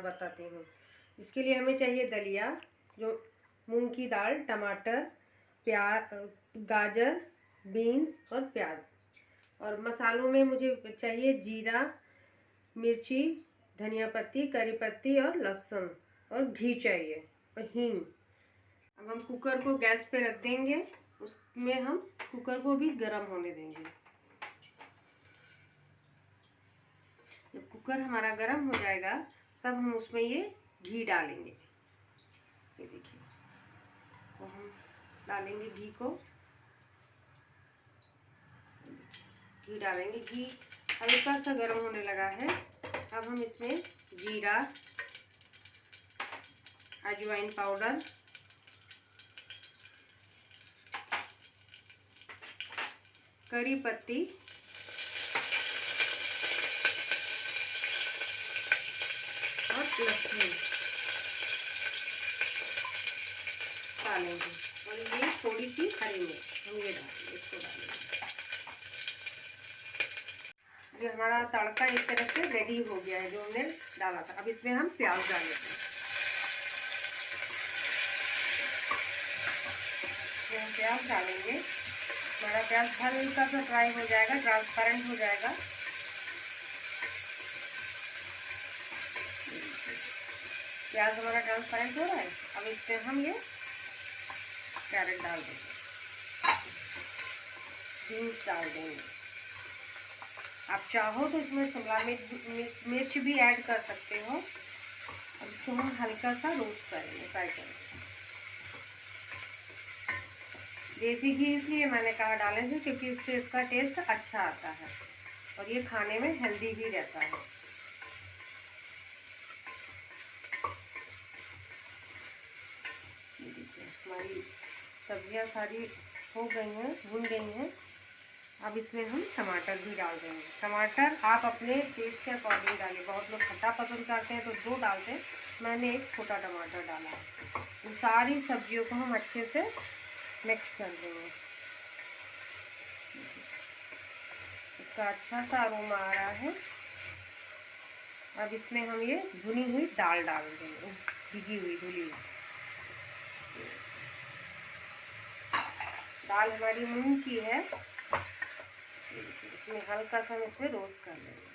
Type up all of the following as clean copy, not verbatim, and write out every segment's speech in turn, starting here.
बताती हूँ। इसके लिए हमें चाहिए दलिया, जो मूंग की दाल, टमाटर, गाजर, बीन्स और प्याज। और मसालों में मुझे चाहिए जीरा, मिर्ची, धनिया पत्ती, करी पत्ती और लहसुन, और घी चाहिए और हींग। अब हम कुकर को गैस पे रख देंगे, उसमें हम कुकर को भी गर्म होने देंगे। जब कुकर हमारा गर्म हो जाएगा तब हम उसमें ये घी डालेंगे। ये देखिए, तो हम डालेंगे घी को, घी डालेंगे। घी हल्का सा गर्म होने लगा है। अब हम इसमें जीरा, अजवाइन पाउडर, करी पत्ती और लहसुन डालेंगे, और ये थोड़ी सी हरी मिर्च हम ये डालेंगे, इसको डालेंगे। ये हमारा तड़का एक तरह से रेडी हो गया है जो हमने डाला था। अब इसमें हम प्याज डालेंगे। हम प्याज डालेंगे, हमारा प्याज हल्का सा फ्राई हो जाएगा, ट्रांसपेरेंट हो जाएगा। प्याज हमारा ट्रांसपेरेंट हो रहा है। अब इसमें हम ये कैरेट डाल देंगे, बीन्स डाल देंगे। आप चाहो तो इसमें शिमला मिर्च भी ऐड कर सकते हो। अब इसको हम हल्का सा रोस्ट करेंगे, फ्राई करेंगे। देसी घी इसलिए मैंने कहा डालें थे क्योंकि इससे इसका टेस्ट अच्छा आता है और ये खाने में हेल्दी भी रहता है। हमारी सब्जियां सारी हो गई हैं, भुन गई हैं। अब इसमें हम टमाटर भी डाल देंगे। टमाटर आप अपने टेस्ट के अकॉर्डिंग डालें। बहुत लोग खट्टा पसंद करते हैं तो 2 डालते हैं, मैंने एक छोटा टमाटर डाला है। इन सारी सब्जियों को हम अच्छे से मिक्स कर देंगे। इसका अच्छा सा अरोमा आ रहा है। अब इसमें हम ये भुनी हुई दाल डाल देंगे, भिगी हुई धुली हुई दाल हमारी मूंग की है। इसमें हल्का सा हम इसमें रोस्ट कर लेंगे।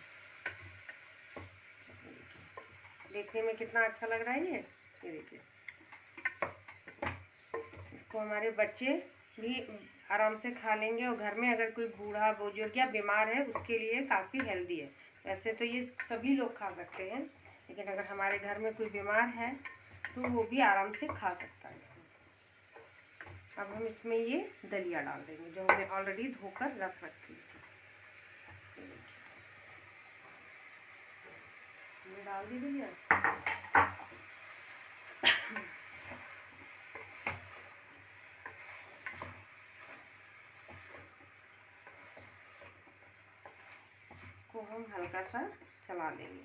देखने में कितना अच्छा लग रहा है ये देखिए। इसको हमारे बच्चे भी आराम से खा लेंगे, और घर में अगर कोई बूढ़ा बुजुर्ग या बीमार है उसके लिए काफ़ी हेल्दी है। वैसे तो ये सभी लोग खा सकते हैं, लेकिन अगर हमारे घर में कोई बीमार है तो वो भी आराम से खा सकता है इसको। अब हम इसमें ये दलिया डाल देंगे जो हमने ऑलरेडी धोकर रख रखी है। डाल दी दलिया। इसको हम हल्का सा चला देंगे।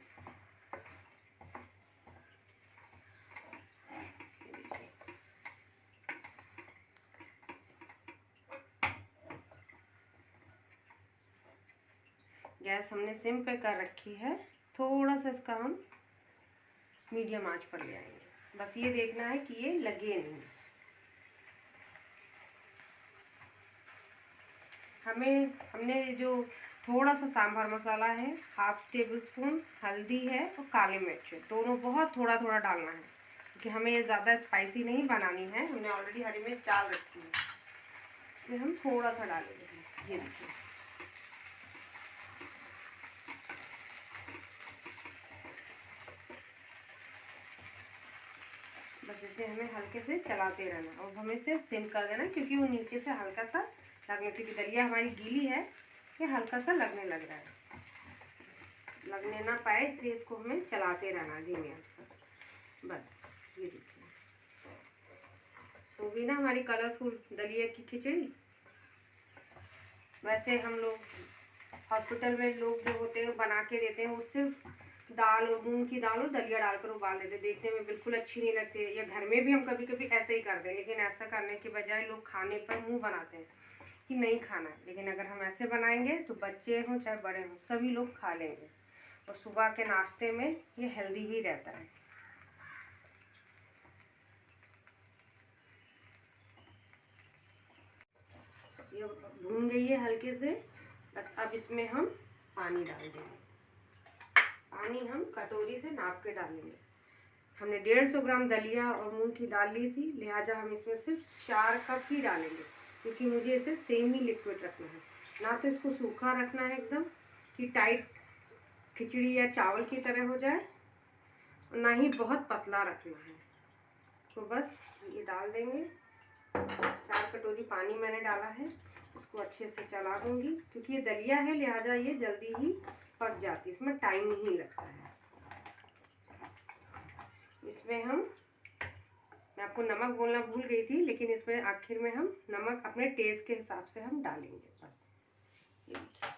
गैस हमने सिम पे कर रखी है। थोड़ा सा इसका हम मीडियम आंच पर ले आएंगे। बस ये देखना है कि ये लगे नहीं। हमने जो थोड़ा सा सांभर मसाला है, 1/2 टेबल स्पून हल्दी है और काली मिर्च है, दोनों बहुत थोड़ा थोड़ा डालना है क्योंकि हमें ये ज़्यादा स्पाइसी नहीं बनानी है। हमने ऑलरेडी हरी मिर्च डाल रखी है, इसमें हम थोड़ा सा डालेंगे। ये देखिए, बस इसे हमें हल्के से चलाते रहना और हमें इसे सिम कर देना क्योंकि वो नीचे से हल्का सा लगने, क्योंकि दलिया हमारी गीली है, ये हल्का सा लगने लग रहा है। लगने ना पाए इसलिए इसको हमें चलाते रहना धीमे आंच पर। बस ये देखिए, तो भी ना हमारी कलरफुल दलिया की खिचड़ी। वैसे हम लोग हॉस्पिटल में लोग जो होते हैं बना के देते हैं, वो सिर्फ दाल और मूंग की दाल और दलिया डालकर उबाल देते, देखने में बिल्कुल अच्छी नहीं लगती। या घर में भी हम कभी कभी ऐसे ही करते हैं, लेकिन ऐसा करने के बजाय लोग खाने पर मुंह बनाते हैं कि नहीं खाना है। लेकिन अगर हम ऐसे बनाएंगे तो बच्चे हों चाहे बड़े हों सभी लोग खा लेंगे, और सुबह के नाश्ते में ये हेल्दी भी रहता है। जो भून गई है हल्के से, बस अब इसमें हम पानी डाल देंगे। पानी हम कटोरी से नाप के डालेंगे। हमने 150 ग्राम दलिया और मूंग की दाल ली थी, लिहाजा हम इसमें सिर्फ 4 कप ही डालेंगे, क्योंकि मुझे इसे सेम ही लिक्विड रखना है। ना तो इसको सूखा रखना है एकदम कि टाइट खिचड़ी या चावल की तरह हो जाए, ना ही बहुत पतला रखना है। तो बस ये डाल देंगे। 4 कटोरी पानी मैंने डाला है, इसको अच्छे से चला दूंगी, क्योंकि ये दलिया है लिहाजा ये जल्दी ही पक जाती है, इसमें टाइम नहीं लगता है। इसमें मैं आपको नमक बोलना भूल गई थी, लेकिन इसमें आखिर में हम नमक अपने टेस्ट के हिसाब से हम डालेंगे। बस ये देखिए,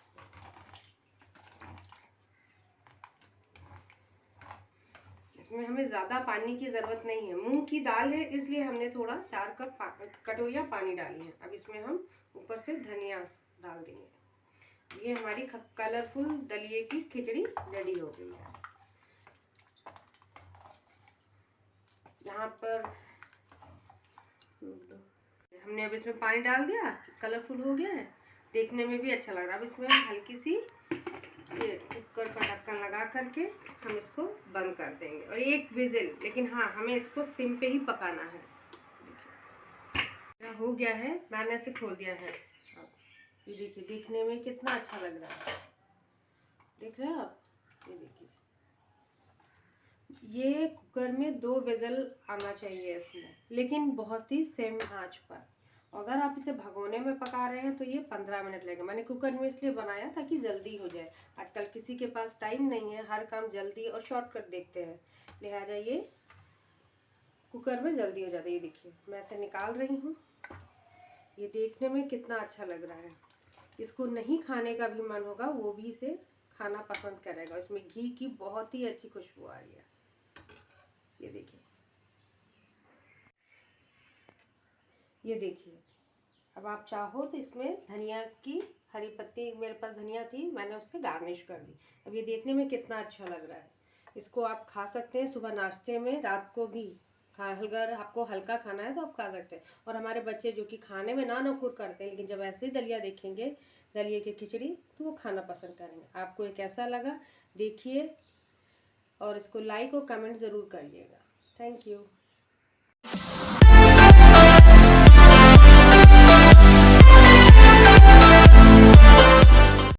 इसमें हमें ज़्यादा पानी की ज़रूरत नहीं है। मूंग की दाल है इसलिए हमने थोड़ा 4 कप कटोरियाँ पानी डाली है। अब इसमें हम ऊपर से धनिया डाल देंगे। ये हमारी कलरफुल दलिये की खिचड़ी रेडी हो गई है। यहाँ पर हमने अब इसमें पानी डाल दिया, कलरफुल हो गया है, देखने में भी अच्छा लग रहा है। अब इसमें हम हल्की सी ये कुकर का ढक्कन लगा करके हम इसको बंद कर देंगे, और 1 विजिल, लेकिन हाँ हमें इसको सिम पे ही पकाना है। देखिए हो गया है, मैंने इसे खोल दिया है। ये देखिए देखने में कितना अच्छा लग रहा है, देख रहे हैं आप? ये देखिए, ये कुकर में 2 विजिल आना चाहिए इसमें, लेकिन बहुत ही सेम आंच पर। अगर आप इसे भगोने में पका रहे हैं तो ये 15 मिनट लगेगा। मैंने कुकर में इसलिए बनाया ताकि जल्दी हो जाए। आजकल किसी के पास टाइम नहीं है, हर काम जल्दी और शॉर्टकट देखते हैं, लिहाजा ये कुकर में जल्दी हो जाता है। ये देखिए मैं इसे निकाल रही हूँ, ये देखने में कितना अच्छा लग रहा है। इसको नहीं खाने का भी मन होगा वो भी इसे खाना पसंद करेगा। इसमें घी की बहुत ही अच्छी खुशबू आ रही है। ये देखिए, ये देखिए। अब आप चाहो तो इसमें धनिया की हरी पत्ती, मेरे पास धनिया थी, मैंने उससे गार्निश कर दी। अब ये देखने में कितना अच्छा लग रहा है। इसको आप खा सकते हैं सुबह नाश्ते में, रात को भी अगर आपको हल्का खाना है तो आप खा सकते हैं। और हमारे बच्चे जो कि खाने में ना नकुर करते हैं, लेकिन जब ऐसे ही दलिया देखेंगे, दलिए की खिचड़ी, तो वो खाना पसंद करेंगे। आपको ये कैसा लगा देखिए, और इसको लाइक और कमेंट ज़रूर करिएगा। Thank you.